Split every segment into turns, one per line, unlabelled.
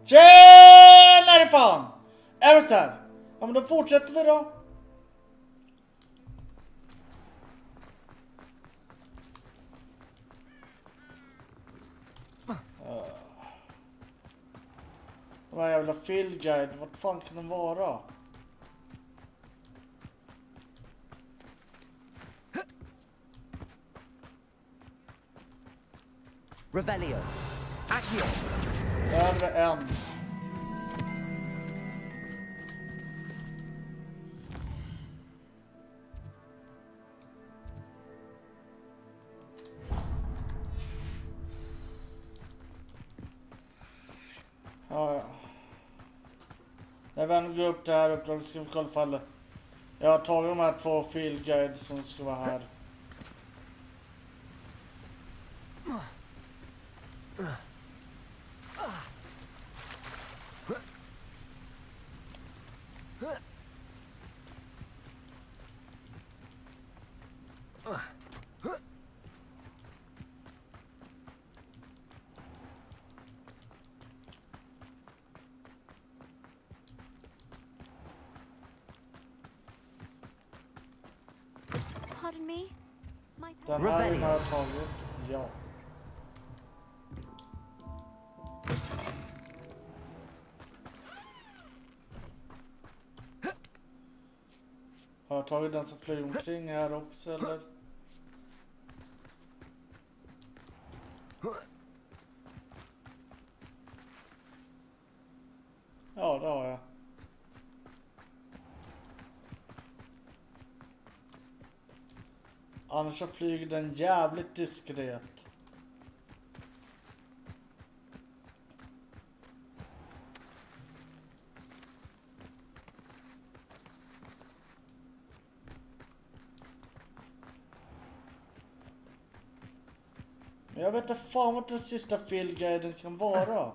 Tjenare fan! Är det så här? Ja men då fortsätter vi då. De här jävla field guide, vart fan kan de vara?
Revelio. Accio.
Där är det en. Ja. När vi ändå går upp det här uppdraget ska vi kolla fall. Jag har tagit de här 2 field guides som ska vara här.
Pardon me?
Den här har jag tagit. Ja. Har jag tagit den som flyger omkring här också eller? Ja, det har jag. Annars så flyger den jävligt diskret. Men jag vet inte fan vad den sista fieldguiden kan vara.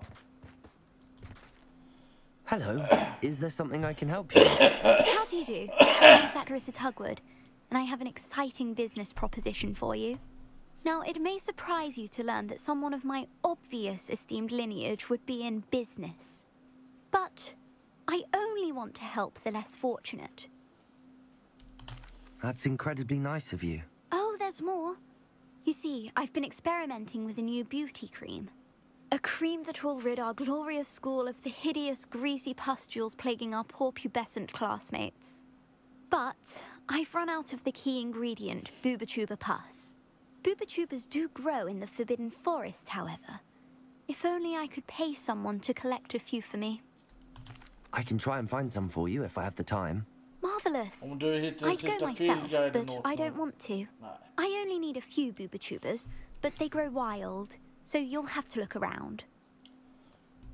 Hello. Is there something I can help you with?
How do you do? I'm Saccharissa Tugwood, and I have an exciting business proposition for you. Now, it may surprise you to learn that someone of my obvious esteemed lineage would be in business. But I only want to help the less fortunate.
That's incredibly nice of you.
Oh, there's more. You see, I've been experimenting with a new beauty cream. A cream that will rid our glorious school of the hideous, greasy pustules plaguing our poor pubescent classmates. But I've run out of the key ingredient, Booba-Tuba pus. Booba-Tubas do grow in the Forbidden Forest, however. If only I could pay someone to collect a few for me.
I can try and find some for you if I have the time.
Marvellous.
Om du hittar
I'd go
sista
myself,
fieldguiden
but
åt
I
mig.
don't want to.
Nej.
I only need a few Booba-Tubas, but they grow wild, so you'll have to look around.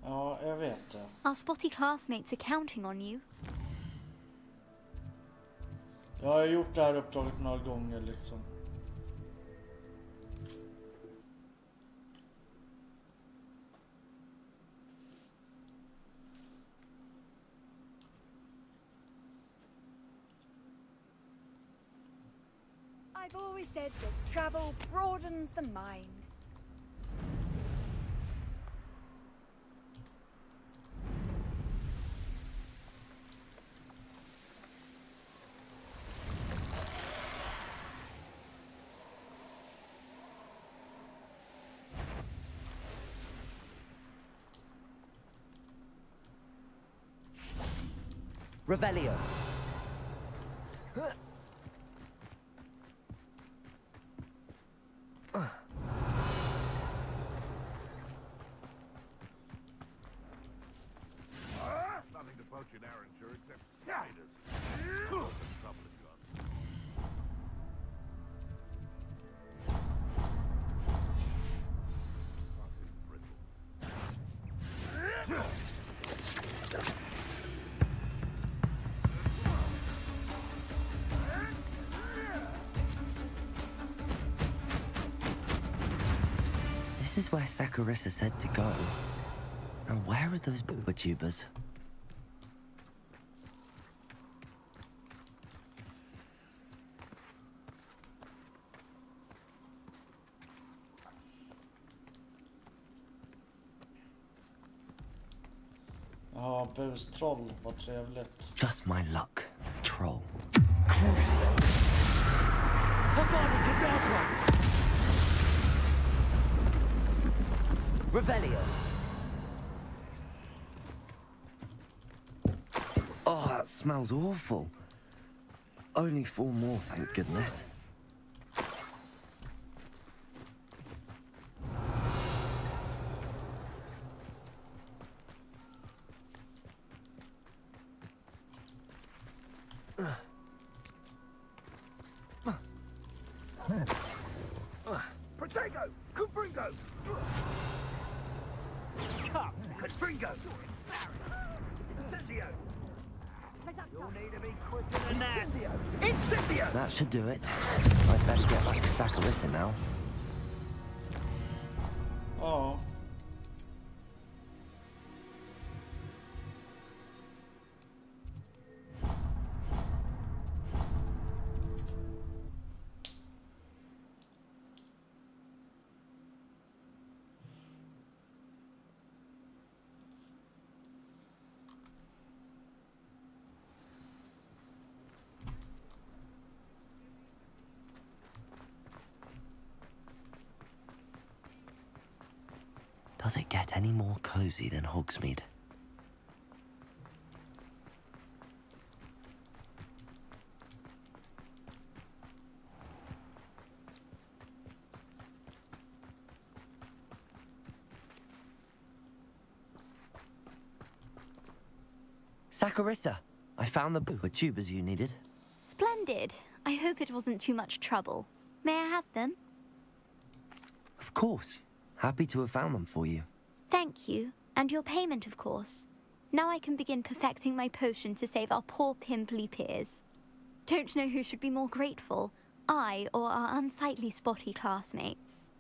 Ja, jag vet det.
Our spotty classmates are counting on you.
Jag har gjort det här uppdraget några gånger liksom.
I've always said that travel broadens the mind.
Revelio.
Nothing to poach in Arrowshire except spiders. Couple of guns.
This is where Saccharissa said to go. Now, where are those Booba-Tubas?
Ja, bustroll. Vad trevligt.
Just my luck, troll. Revelio. Oh, that smells awful. Only 4 more, thank goodness.
Protego! Cupringo! Cup! Cupringo! Incendio! You'll need to be quicker than that! Incendio!
That should do it. I'd better get back to Saccharissa now.
Ja.
Does it get any more cozy than Hogsmeade? Saccharissa, I found the tubers you needed.
Splendid. I hope it wasn't too much trouble. May I have them?
Of course. Happy to have found them for you.
Thank you. And your payment, of course. Now I can begin perfecting my potion to save our poor pimply peers. Don't know who should be more grateful, I or our unsightly spotty classmates.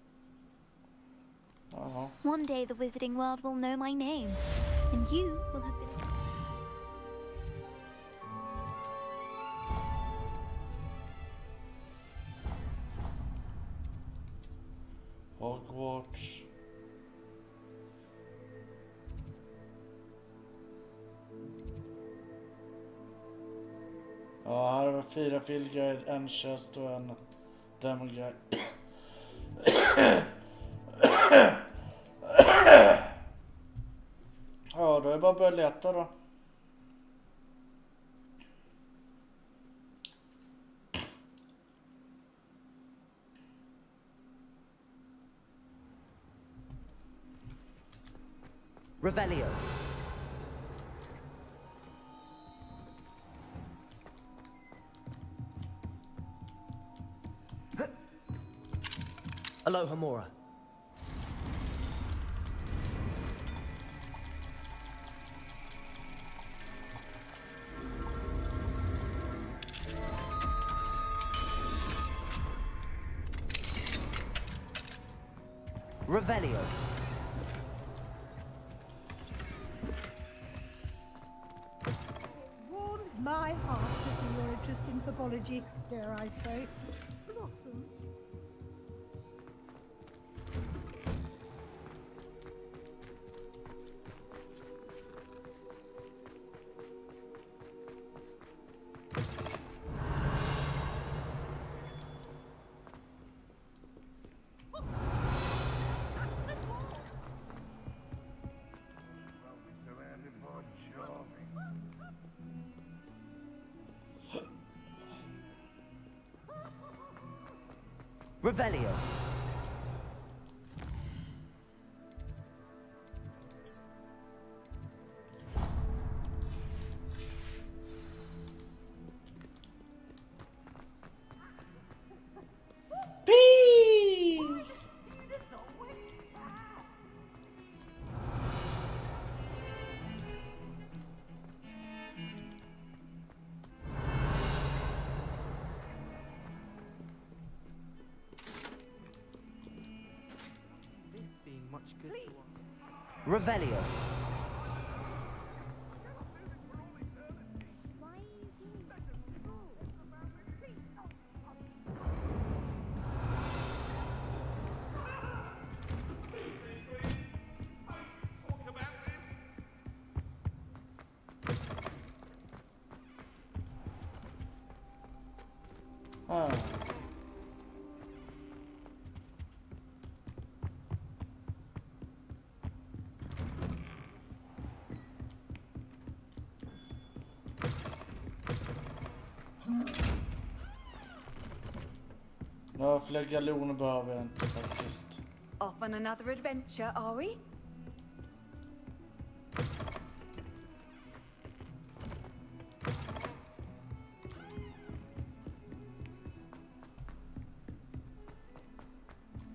One day the wizarding world will know my name, and you will have been...
Hogwarts. Ja, här har vi 4 field guide, en chest och en demo guide. Ja, då är det bara att börja leta då.
Revelio. Aloha Mora. Revelio.
Warms my heart to see your interest in pathology, dare I say. Blossoms.
Revelio.
Peace!
Revelio.
Några fler galoner behöver jag inte faktiskt.
Off on another adventure, are we?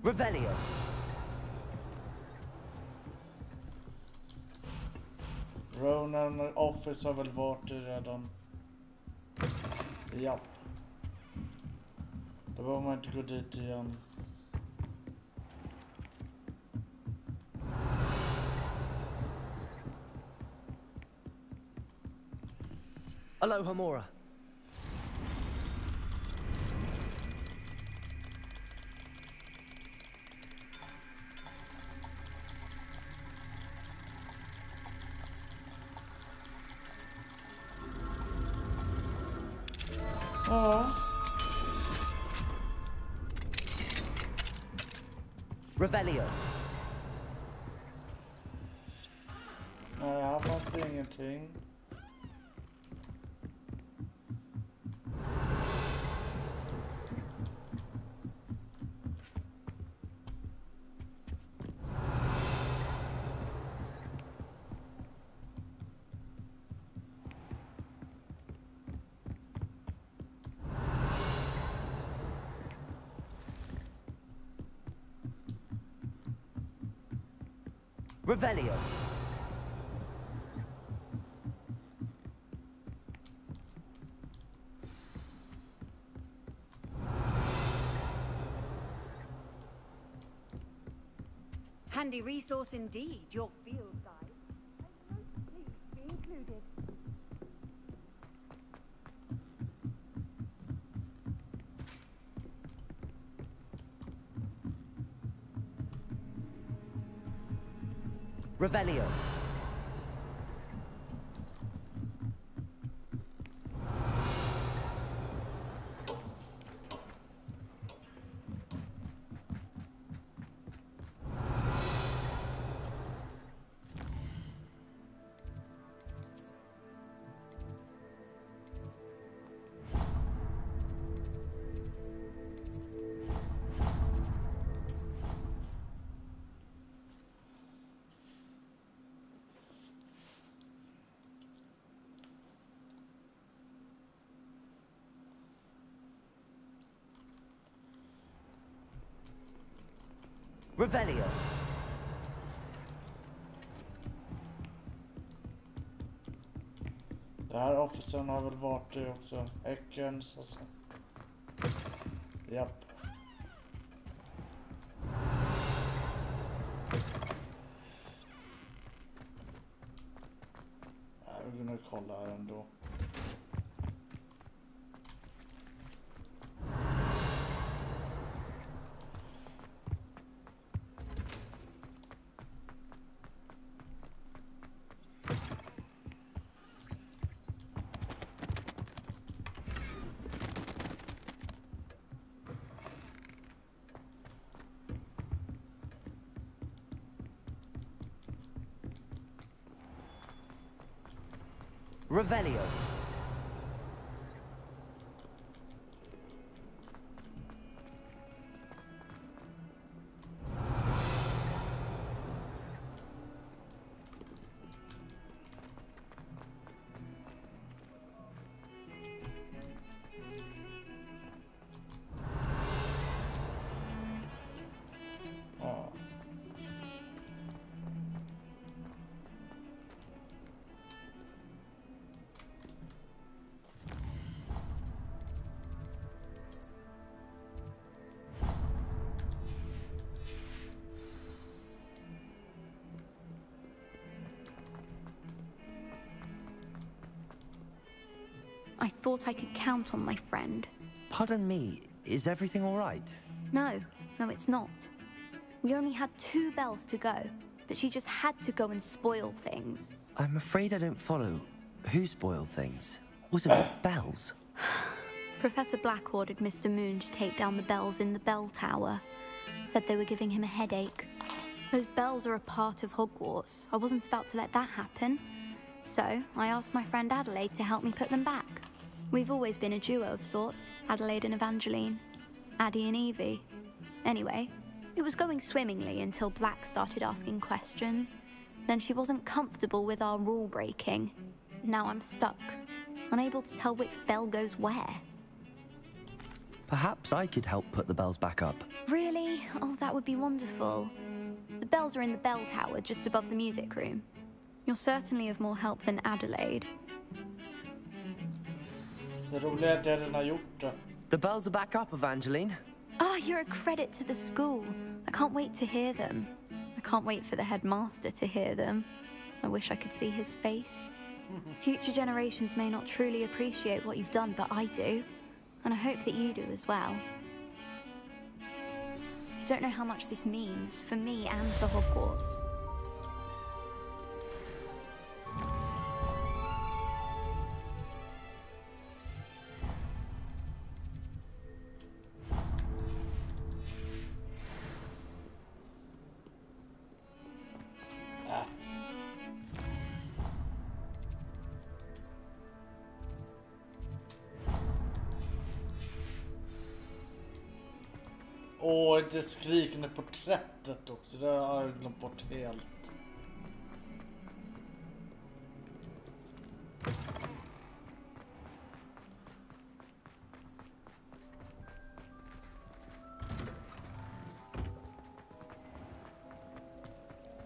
Revelio.
Ronan Office har väl varit i redan. Japp. Då behöver man inte gå dit igen.
Aloha Mora.
Ja.
Revelio.
Nej, här fanns det ingenting.
Revelio.
Handy resource indeed, your field guide. Please be included.
Revelio. Revelio.
Det här officern har väl varit det också. Ekens och så. Japp. Vi går nog kolla här ändå.
Revelio.
Ja.
I thought I could count on my friend.
Pardon me, is everything all right?
No, it's not. We only had 2 bells to go, but she just had to go and spoil things.
I'm afraid I don't follow. Who spoiled things? Also, what bells?
Professor Black ordered Mr. Moon to take down the bells in the bell tower. Said they were giving him a headache. Those bells are a part of Hogwarts. I wasn't about to let that happen. So, I asked my friend Adelaide to help me put them back. We've always been a duo of sorts, Adelaide and Evangeline. Addie and Evie. Anyway, it was going swimmingly until Black started asking questions. Then she wasn't comfortable with our rule breaking. Now I'm stuck, unable to tell which bell goes where.
Perhaps I could help put the bells back up.
Really? Oh, that would be wonderful. The bells are in the bell tower just above the music room. You're certainly of more help than Adelaide.
Det roliga är att jag redan har gjort det.
The bells are back up, Evangeline.
Ah, you're a credit to the school. I can't wait to hear them. I can't wait for the headmaster to hear them. I wish I could see his face. Future generations may not truly appreciate what you've done, but I do. And I hope that you do as well. You don't know how much this means for me and for Hogwarts.
Åh, det skrikande porträttet också. Det har jag glömt bort helt.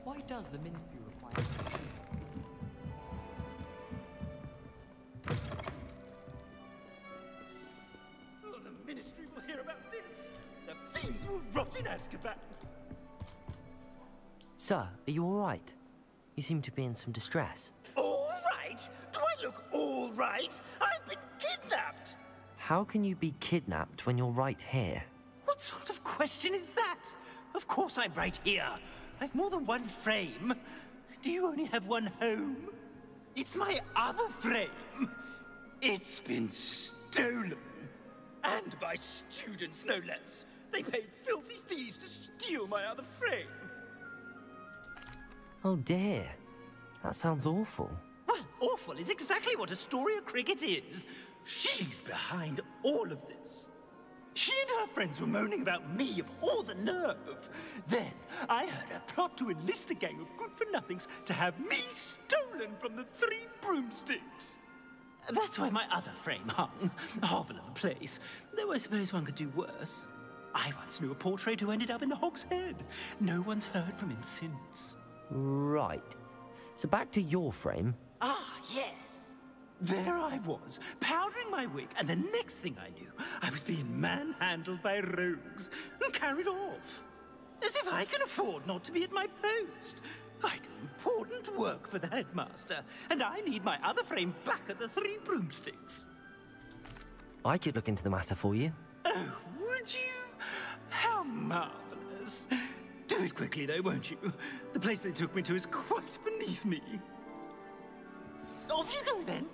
Why does the Ministry require...
Oh, the Ministry will hear about this! The fiends will rot in Azkaban!
Sir, are you all right? You seem to be in some distress.
All right? Do I look all right? I've been kidnapped!
How can you be kidnapped when you're right here?
What sort of question is that? Of course I'm right here. I've more than one frame. Do you only have one home? It's my other frame. It's been stolen. And by students, no less. They paid filthy thieves to steal my other frame.
Oh dear. That sounds awful.
Well, awful is exactly what Astoria Cricket is. She's behind all of this. She and her friends were moaning about me, of all the nerve. Then I heard a plot to enlist a gang of good-for-nothings to have me stolen from the Three Broomsticks. That's where my other frame hung. A hovel of a place, though I suppose one could do worse. I once knew a portrait who ended up in the Hog's Head. No one's heard from him since.
Right. So back to your frame.
Ah, yes. There I was, powdering my wig, and the next thing I knew, I was being manhandled by rogues and carried off. As if I can afford not to be at my post. I do important work for the headmaster, and I need my other frame back at the Three Broomsticks.
I could look into the matter for you.
Oh, would you? How marvelous. Do it quickly, though, won't you? The place they took me to is quite beneath me. Off you go, then.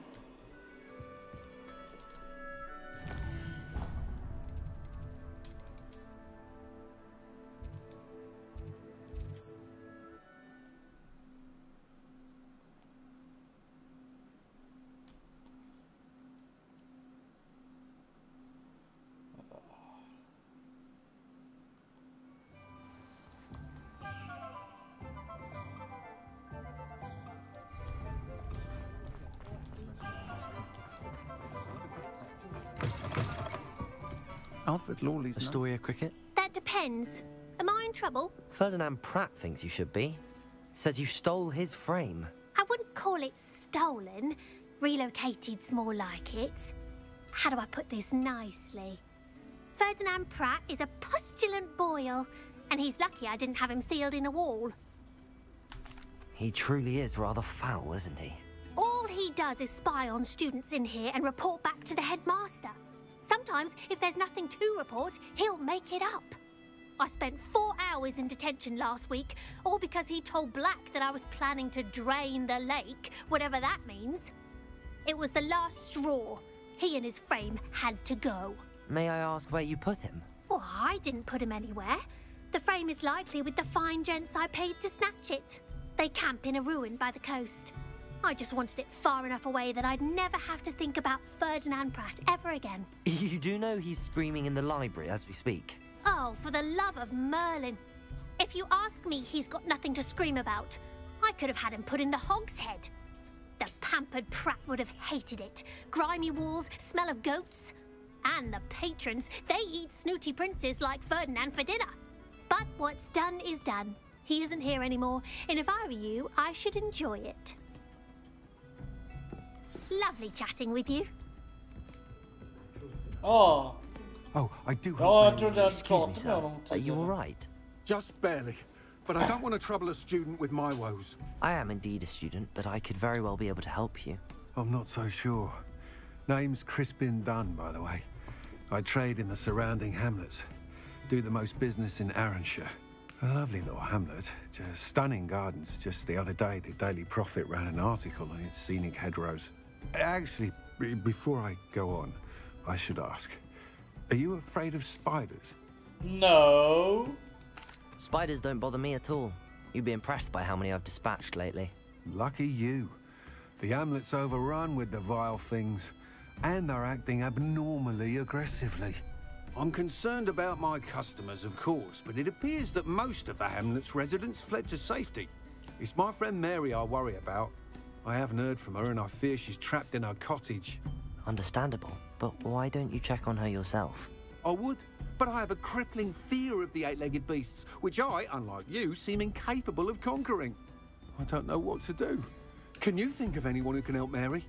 Alfred Lawley's...
Astoria Cricket?
That depends. Am I in trouble?
Ferdinand Pratt thinks you should be. Says you stole his frame.
I wouldn't call it stolen. Relocated's more like it. How do I put this nicely? Ferdinand Pratt is a postulant boil, and he's lucky I didn't have him sealed in a wall.
He truly is rather foul, isn't he?
All he does is spy on students in here and report back to the headmaster. Sometimes, if there's nothing to report, he'll make it up. I spent 4 hours in detention last week, all because he told Black that I was planning to drain the lake, whatever that means. It was the last straw. He and his frame had to go.
May I ask where you put him?
Well, I didn't put him anywhere. The frame is likely with the fine gents I paid to snatch it. They camp in a ruin by the coast. I just wanted it far enough away that I'd never have to think about Ferdinand Pratt ever again.
You do know he's screaming in the library as we speak?
Oh, for the love of Merlin. If you ask me, he's got nothing to scream about. I could have had him put in the hogshead. The pampered Pratt would have hated it. Grimy walls, smell of goats. And the patrons, they eat snooty princes like Ferdinand for dinner. But what's done is done. He isn't here anymore, and if I were you, I should enjoy it. Lovely chatting with you.
Ja.
Oh, I do
Ja, jag
hope
trodde jag
Excuse me,
pratade med
sir.
honom
Are you
tidigare.
all right?
just barely. But I don't want to trouble a student with my woes.
I am indeed a student, but I could very well be able to help you.
I'm not so sure. Name's Crispin Dunn, by the way. I trade in the surrounding hamlets. Do the most business in Arranshire. A lovely little hamlet. Just stunning gardens. Just the other day, the Daily Prophet ran an article on its scenic hedgerows. Actually, before I go on, I should ask. Are you afraid of spiders?
No.
Spiders don't bother me at all. You'd be impressed by how many I've dispatched lately.
Lucky you. The hamlet's overrun with the vile things, and they're acting abnormally aggressively. I'm concerned about my customers, of course, but it appears that most of the hamlet's residents fled to safety. It's my friend Mary I worry about. I haven't heard from her, and I fear she's trapped in her cottage.
Understandable, but why don't you check on her yourself?
I would, but I have a crippling fear of the eight-legged beasts, which I, unlike you, seem incapable of conquering. I don't know what to do. Can you think of anyone who can help Mary?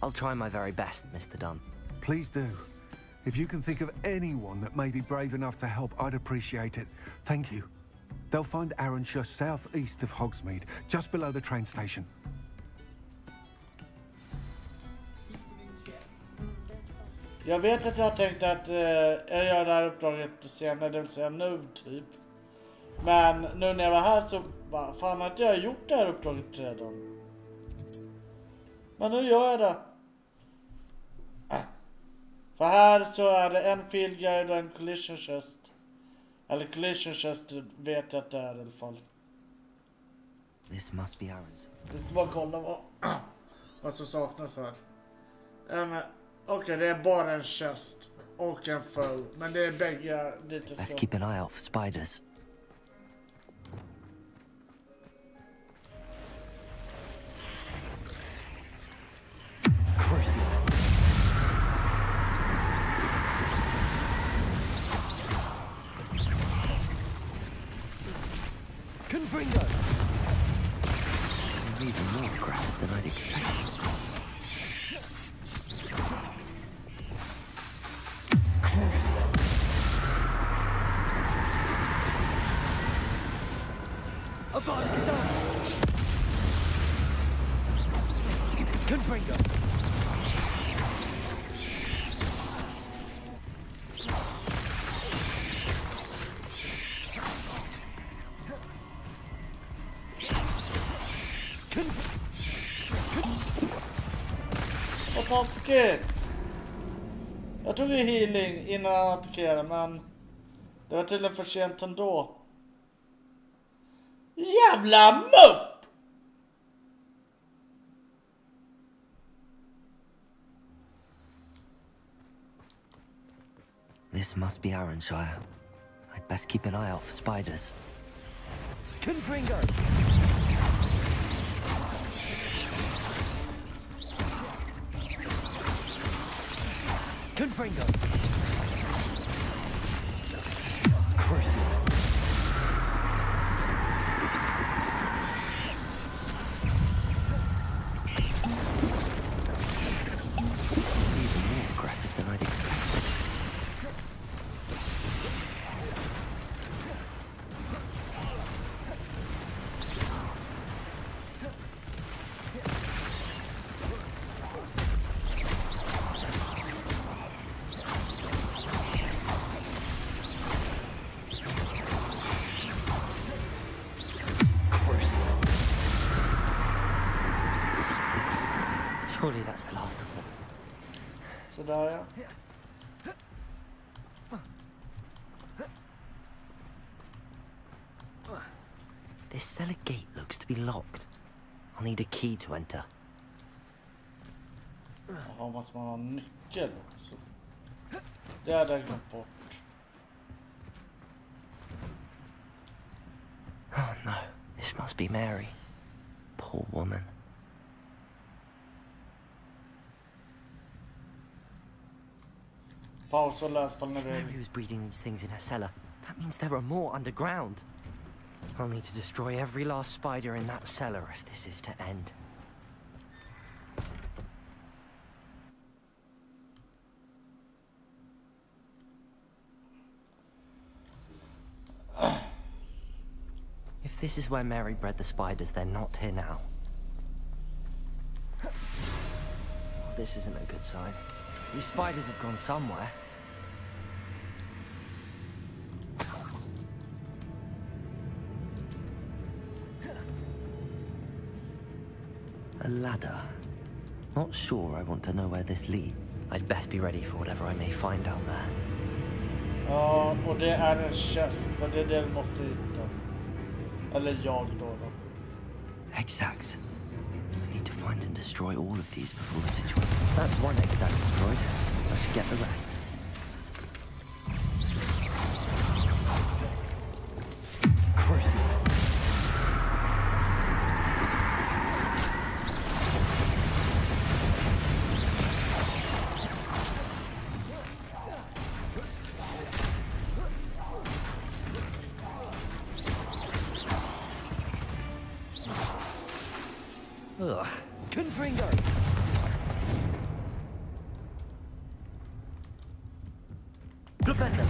I'll try my very best, Mr. Dunn.
Please do. If you can think of anyone that may be brave enough to help, I'd appreciate it. Thank you. They'll find Arranshire southeast of Hogsmeade, just below the train station.
Jag vet att jag tänkte att jag gör det här uppdraget senare, det vill säga nu typ. Men nu när jag var här så bara, fan att jag gjort det här uppdraget redan. Men nu gör jag det. För här så är det en field guide och en collision chest. Eller collision chest vet jag att det är i alla fall.
This must be Aaron's.
Vi ska bara kolla vad som saknas här. Okej, det är bara en chest och en foe. Men det är bägge dit jag
Let's
ska.
keep an eye out for spiders. Crucial. Confringo! You're even more aggressive than I'd expected. Crucial. Upon stone! Confringo!
Vad taskigt! Jag tog ju healing innan han attackerade, men det var tydligen för sent ändå. Jävla mupp!
This must be Arranshire. I'd best keep an eye out for spiders. Confringo! Confringo! Crucial! Even more aggressive than I'd expected. Surely that's the last of them.
Så där ja.
This cellar gate looks to be locked. I'll need a key to enter.
Jaha, måste man ha en nyckel också? Det hade jag glömt bort.
Oh no, this must be Mary. Poor woman.
Paus och läs fall när vi...
Mary was breeding these things in her cellar. That means there are more underground. I'll need to destroy every last spider in that cellar if this is to end. If this is where Mary bred the spiders, they're not here now. Oh, this isn't a good sign. These spiders have gone somewhere. A ladder. Not sure I want to know where this leads. I'd best be ready for whatever I may find down there.
Ja, och det är en chest, för det är det du måste hitta. Eller jag då.
Exacts. I need to find and destroy all of these before the situation. That's one exact destroyed. I should get the rest. Crucible. Ugh. Confringo! Flipendo!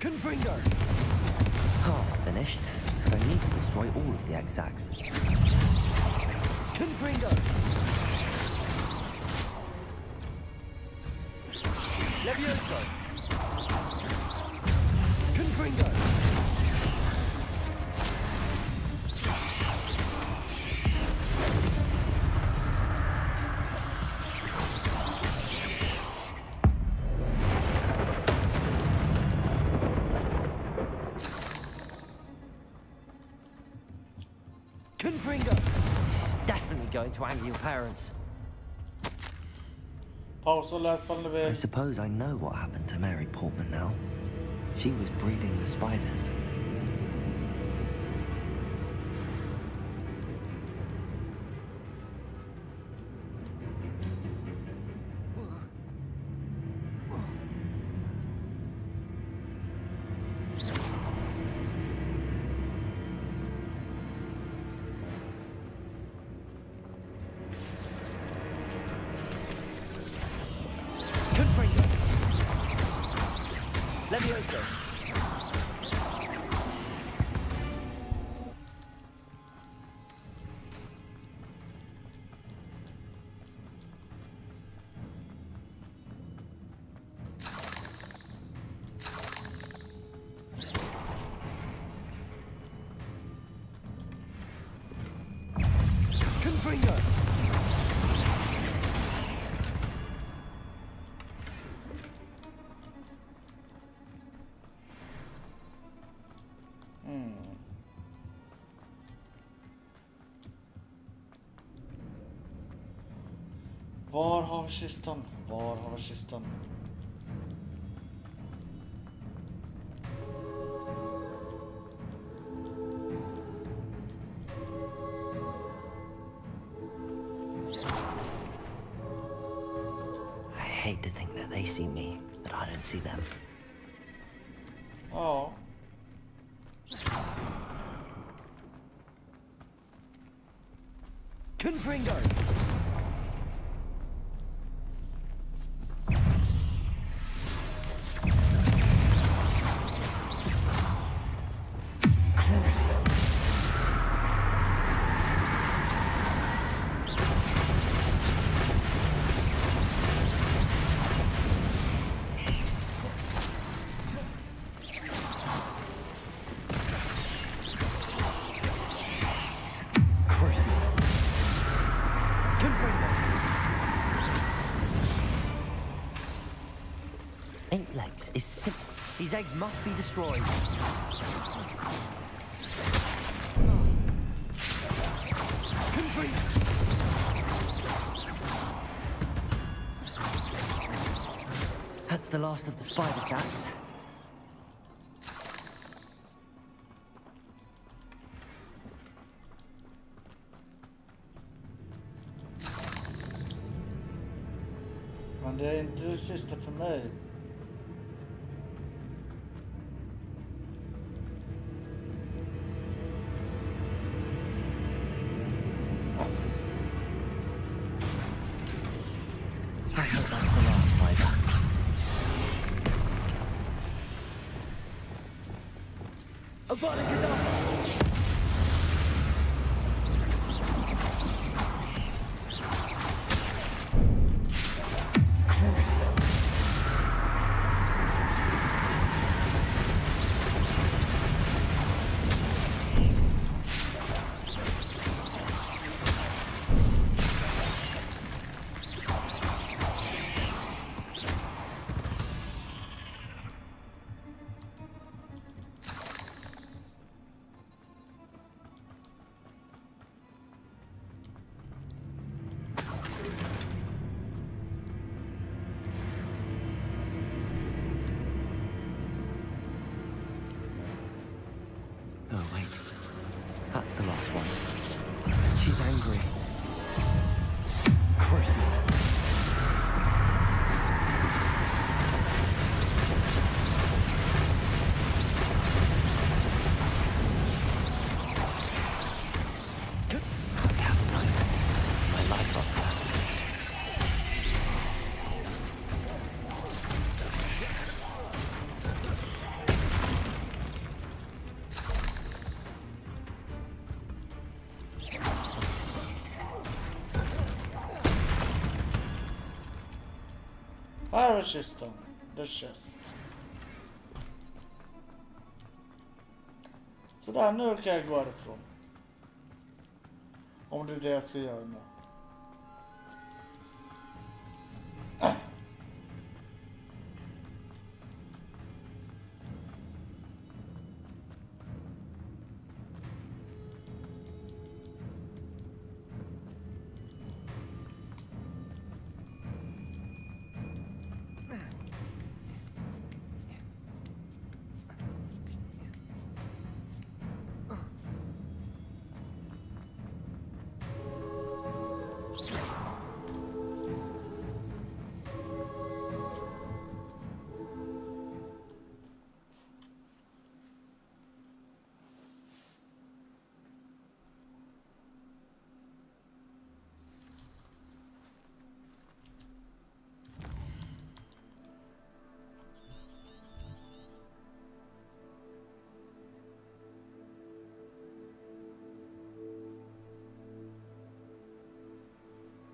Confringo! Half finished. I need to destroy all of the exacts. Confringo! Levioso! Confringo! Confringo! This is definitely going to anger your parents.
Paus och läs fall när vi...
I suppose I know what happened to Mary Portman now. She was breeding the spiders. Confringo! Levioso! Confringo!
Var har vi kistan? Var har vi kistan?
I hate to think that they see me, but I don't see them.
Ja.
Confringo! Confringo! Hexax is sim... These eggs must be destroyed. That's the last of the spider sacs.
Men det är inte det sista för mig.
I hope that's the last spider. A body Oh, wait. That's the last one. She's angry. Crucial. I have no rest of my life on her.
Här är kistan. The chest. Så där, nu kan jag gå härifrån. Om det är det jag ska göra nu.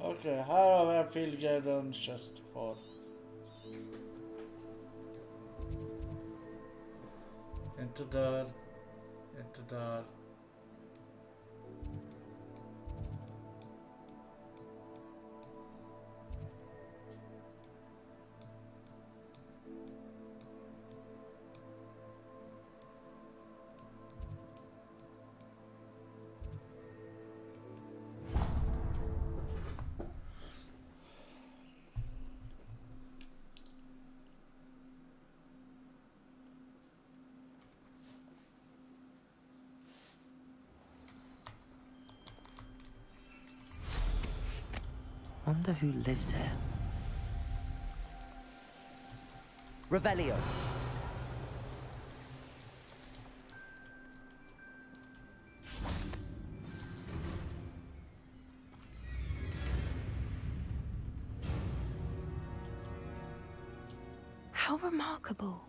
Okej, här har vi en Filgaren chest kvar. Inte där. Inte där.
Wonder who lives here. Revelio.
How remarkable.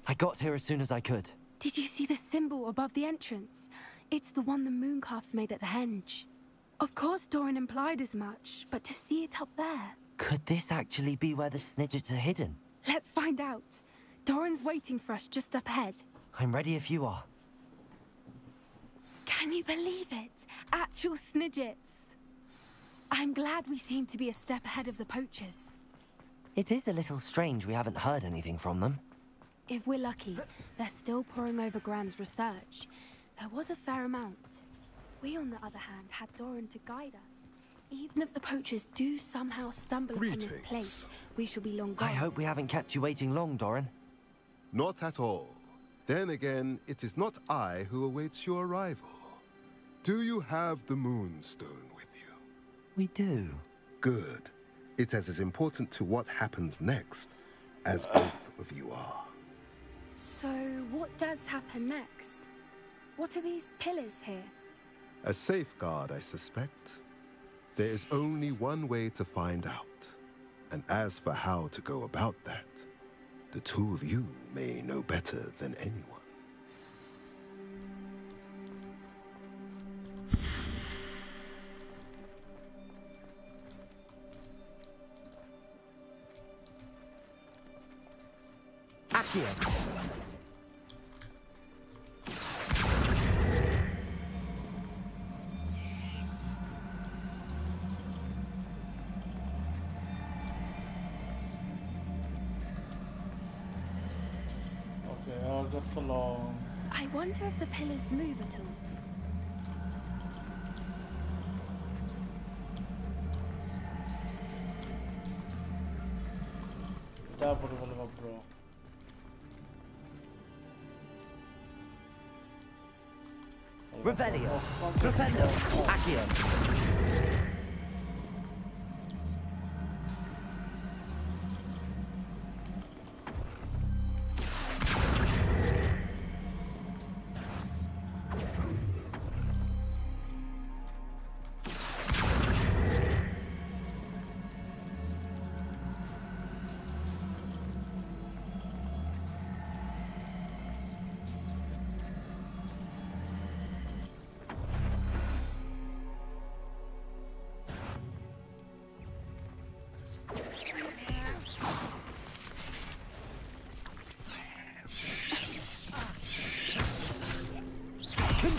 I got here as soon as I could.
Did you see the symbol above the entrance? It's the one the mooncalves made at the henge. Of course Doran implied as much, but to see it up there...
Could this actually be where the Snidgets are hidden?
Let's find out. Doran's waiting for us just up ahead.
I'm ready if you are.
Can you believe it? Actual Snidgets. I'm glad we seem to be a step ahead of the poachers.
It is a little strange we haven't heard anything from them.
If we're lucky, they're still poring over Gran's research. There was a fair amount. We, on the other hand, had Doran to guide us. Even if the poachers do somehow stumble upon this place, we shall be long gone.
I hope we haven't kept you waiting long, Doran.
Not at all. Then again, it is not I who awaits your arrival. Do you have the Moonstone with you?
We do.
Good. It is as important to what happens next as both of you are.
So, what does happen next? What are these pillars here?
A safeguard, I suspect. There is only one way to find out. And as for how to go about that, the two of you may know better than anyone.
Accio.
For long.
I wonder if the pillars move at all.
Där borde väl vara bra.
Revelio. Propendo. Accio.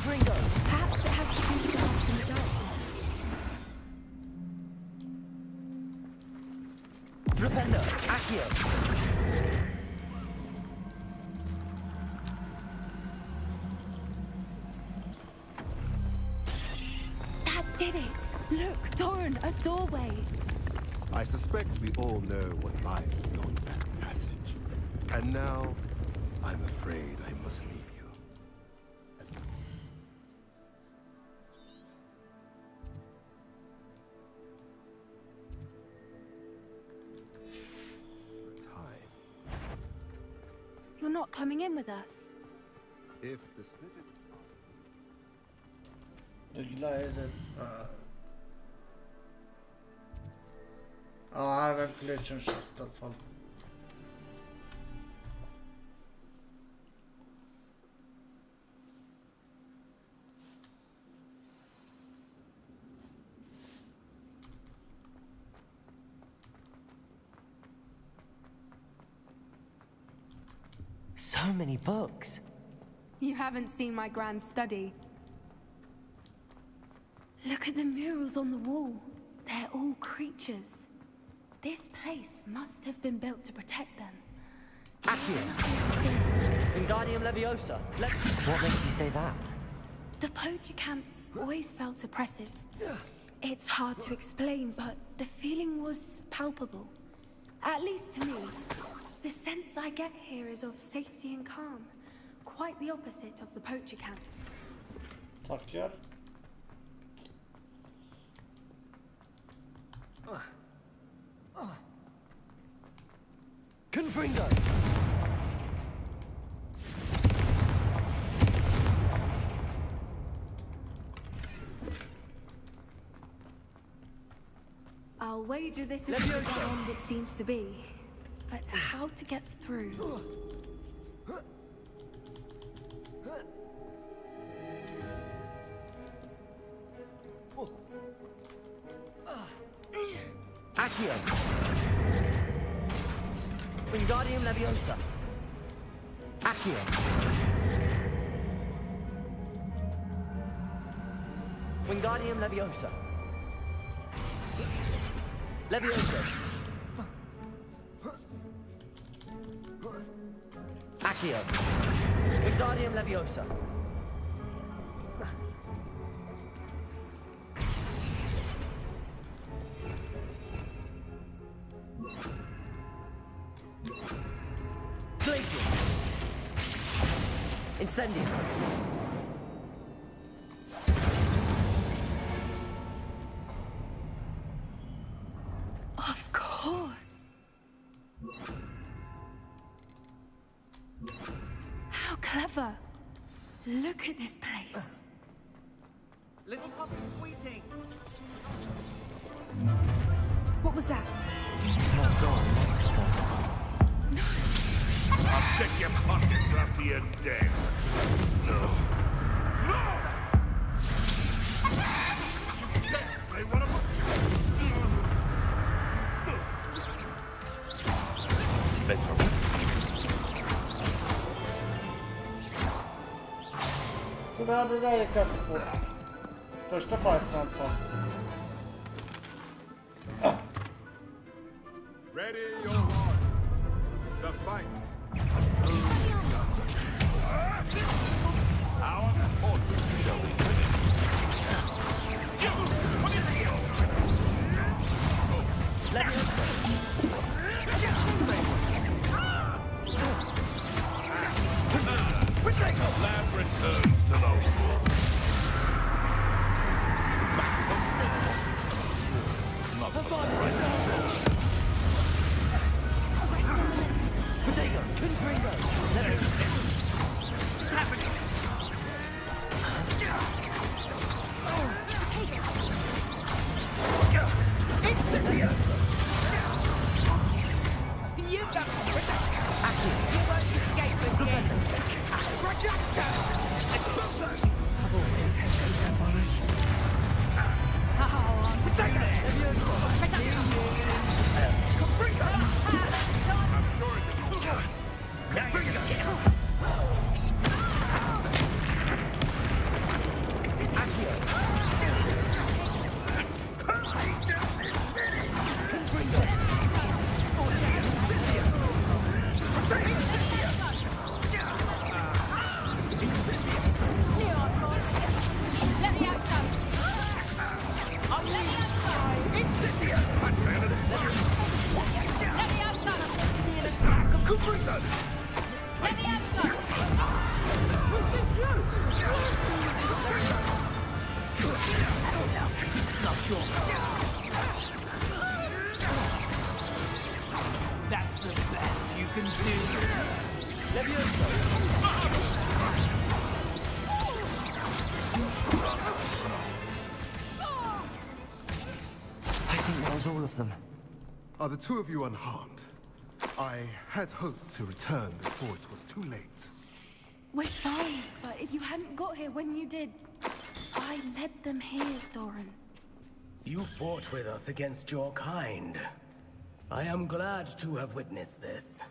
Perhaps it has to be dark in the darkness.
Propendo. Accio.
That did it! Look, Doran, a doorway.
I suspect we all know what lies beyond that passage. And now, I'm afraid I must leave you.
You're not coming in with us.
If the snippet...
Ja, här är ventilation chest i alla fall.
So many books.
You haven't seen my grand study. Look at the murals on the wall. They're all creatures. This place must have been built to protect them.
Accio. Wingardium Leviosa. What makes you say that?
The poacher camps always felt oppressive. It's hard to explain, but the feeling was palpable. At least to me. The sense I get here is of safety and calm. Quite the opposite of the poacher camps.
Tackar.
Confringo.
I'll wager this is the end it seems to be. But how to get through?
Accio. Wingardium Leviosa. Accio. Wingardium Leviosa. Leviosa. Accio. Wingardium Leviosa. Glacier. Incendium.
Of course. How clever. Look at this place.
Little puppy squeaking.
What was that?
Not gone, that's for certain.
I'll check your pockets after you're dead. No. No! Yes, they want to...
Så det där gick inte fort. Första fighten i alla fall.
Ready your hearts. The fight.
Our fortress shall be finished. What is it? Lab returns to those.
Potato, couldn't bring those.
What's happening? Incendio! You got you won't escape again. Projector! Explosion!
I've always had good admiration.
Potato!
I'm sure it's...
Bring it up! That's the best you can do.
I think that was all of them.
Are the two of you unharmed? I had hoped to return before it was too late.
We're fine, but if you hadn't got here when you did, I led them here, Doran.
You fought with us against your kind. I am glad to have witnessed this.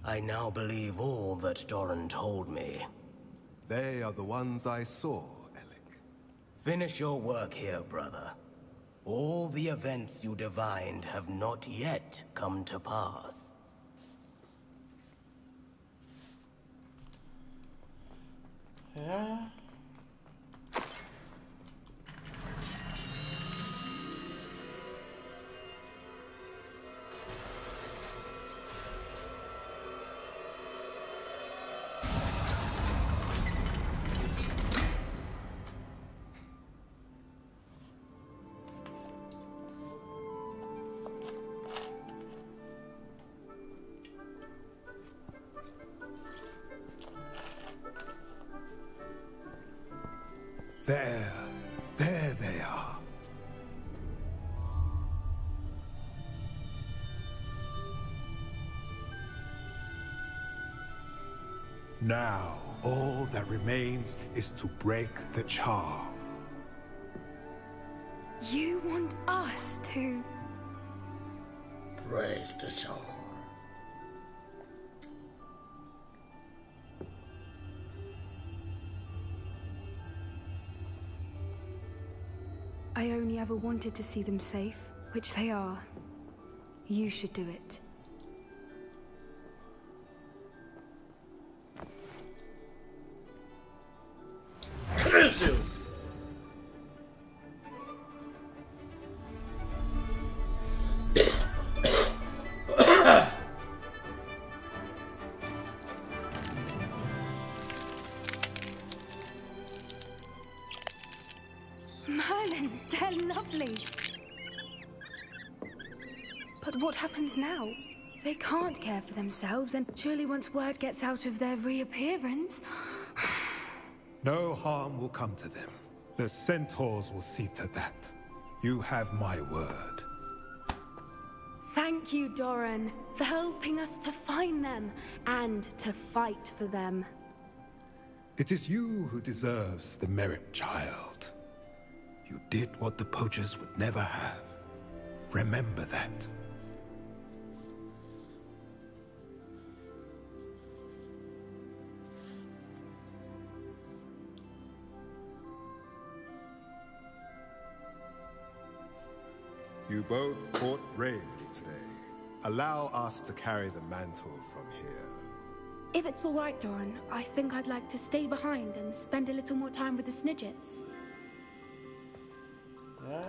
I now believe all that Doran told me.
They are the ones I saw, Alec.
Finish your work here, brother. All the events you divined have not yet come to pass.
Ja.
There they are. Now, all that remains is to break the charm.
You want us to...
Break the charm.
I only ever wanted to see them safe, which they are. You should do it. Merlin, they're lovely. But what happens now? They can't care for themselves, and surely once word gets out of their reappearance...
No harm will come to them. The centaurs will see to that. You have my word.
Thank you, Doran, for helping us to find them, and to fight for them.
It is you who deserves the merit, child. You did what the poachers would never have. Remember that. You both fought bravely today. Allow us to carry the mantle from here.
If it's all right, Doran, I think I'd like to stay behind and spend a little more time with the Snidgets.
Yeah.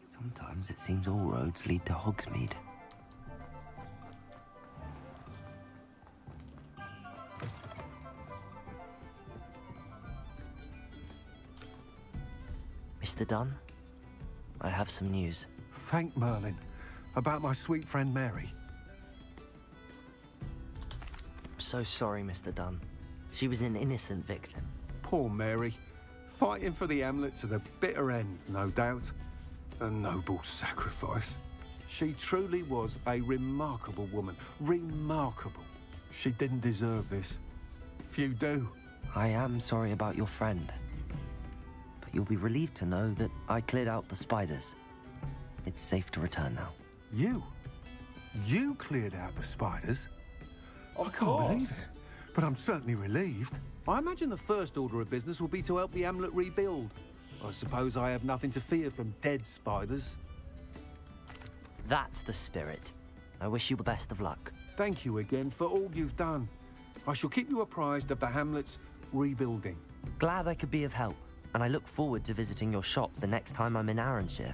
Sometimes it seems all roads lead to Hogsmeade. Mr. Dunn, I have some news.
Thank Merlin. About my sweet friend Mary.
I'm so sorry, Mr. Dunn. She was an innocent victim.
Poor Mary. Fighting for the amulet to the bitter end, no doubt. A noble sacrifice. She truly was a remarkable woman. Remarkable. She didn't deserve this. Few do.
I am sorry about your friend. But you'll be relieved to know that I cleared out the spiders. It's safe to return now.
You? You cleared out the spiders?
Of
I can't believe it. But I'm certainly relieved. I imagine the first order of business will be to help the amulet rebuild. I suppose I have nothing to fear from dead spiders.
That's the spirit. I wish you the best of luck.
Thank you again for all you've done. I shall keep you apprised of the hamlet's rebuilding.
Glad I could be of help, and I look forward to visiting your shop the next time I'm in Arranshire.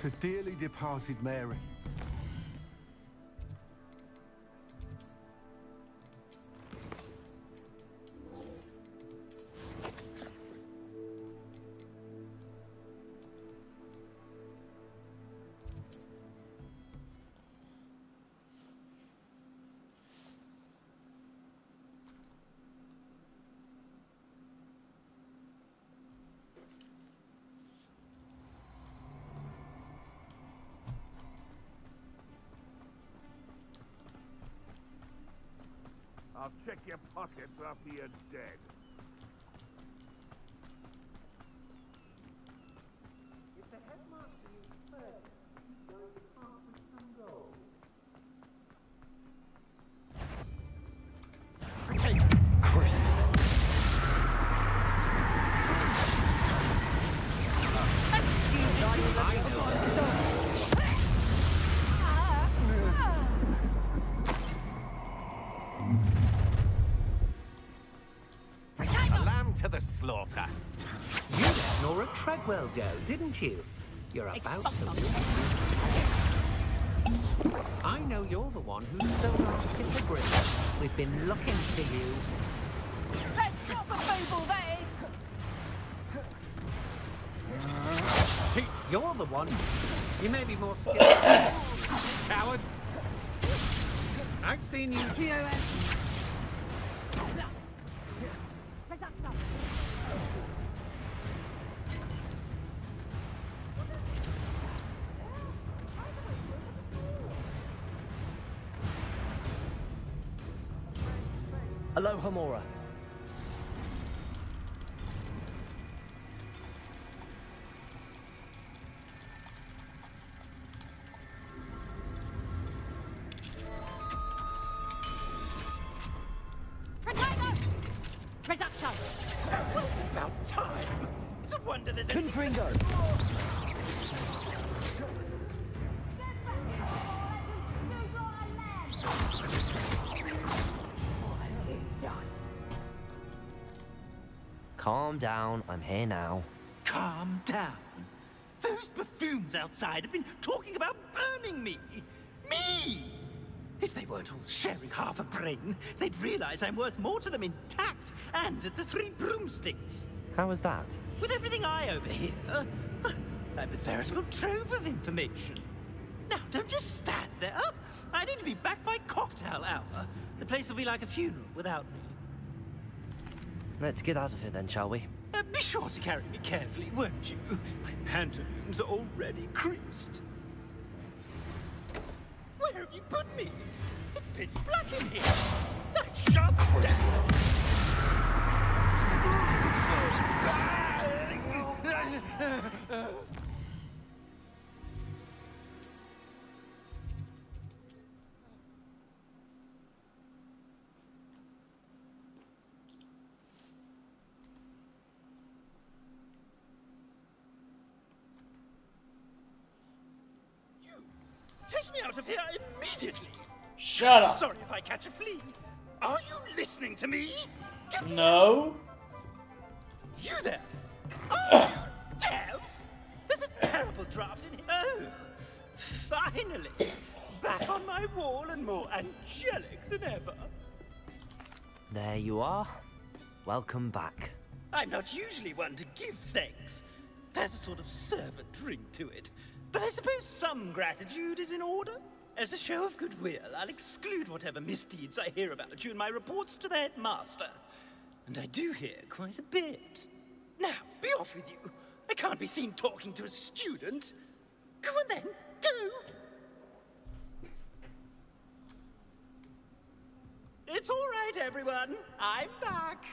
To dearly departed Mary.
I'll check your pockets after you're dead. If the headmaster is first, he's going to part with some gold.
Cruise.
the slaughter. You let Nora Treadwell go, didn't you? You're about to. I know you're the one who stole our Hippogriff. We've been looking for you.
Let's stop the fable, they!
See, you're the one. You may be more skilled. Coward. I've seen you.
Aloha, Mora.
Reduction!
Well, it's about time. It's a wonder there's
Confringo! Calm down, I'm here now.
Calm down. Those buffoons outside have been talking about burning me. Me! If they weren't all sharing half a brain, they'd realize I'm worth more to them intact and at the Three Broomsticks.
How was that?
With everything I overhear, I'm a veritable trove of information. Now, don't just stand there. I need to be back by cocktail hour. The place will be like a funeral without me.
Let's get out of here then, shall we?
Be sure to carry me carefully, won't you? My pantaloons are already creased. Where have you put me? It's pitch black in here. I shan't stand. Take me out of here immediately!
Shut up!
Sorry if I catch a flea. Are you listening to me?
No.
You there? Oh, you deaf? There's a terrible draft in here. Oh, finally! Back on my wall and more angelic than ever.
There you are. Welcome back.
I'm not usually one to give thanks. There's a sort of servant ring to it. But I suppose some gratitude is in order. As a show of goodwill, I'll exclude whatever misdeeds I hear about you in my reports to the headmaster. And I do hear quite a bit. Now, be off with you. I can't be seen talking to a student. Go on then, go! It's all right, everyone. I'm back.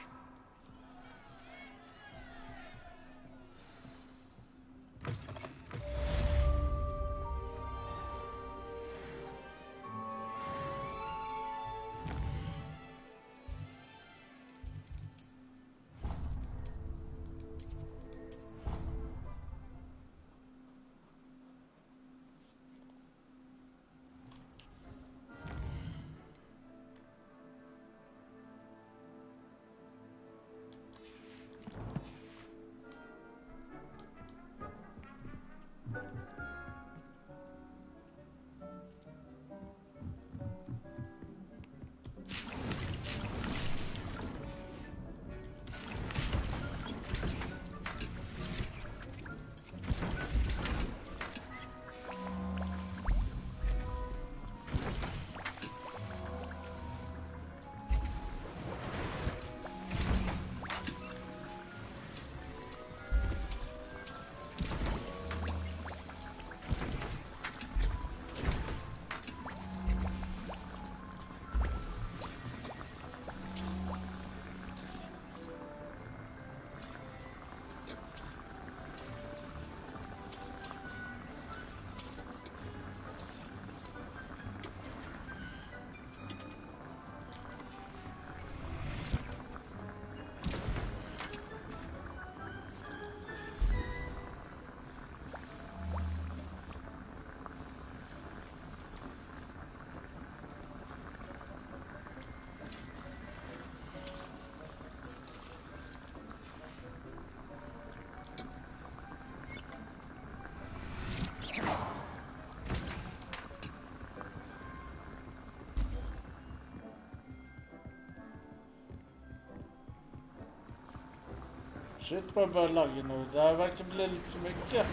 Shit vad det börjar lagga nu. Det här verkar bli lite för mycket.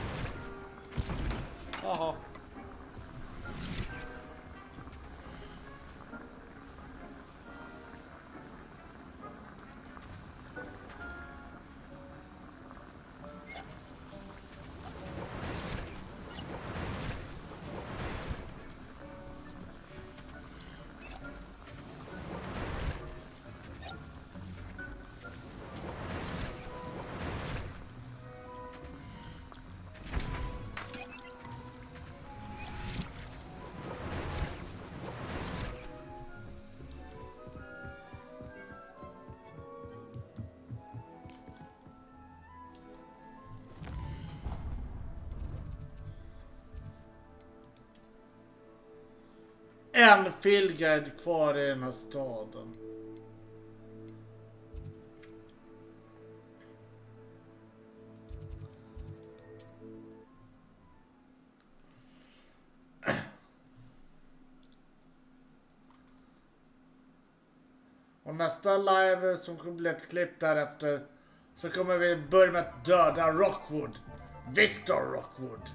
Jaha. En filguide kvar i den här staden. Och nästa live som kommer bli ett klipp därefter så kommer vi börja med att döda Rockwood. Victor Rockwood.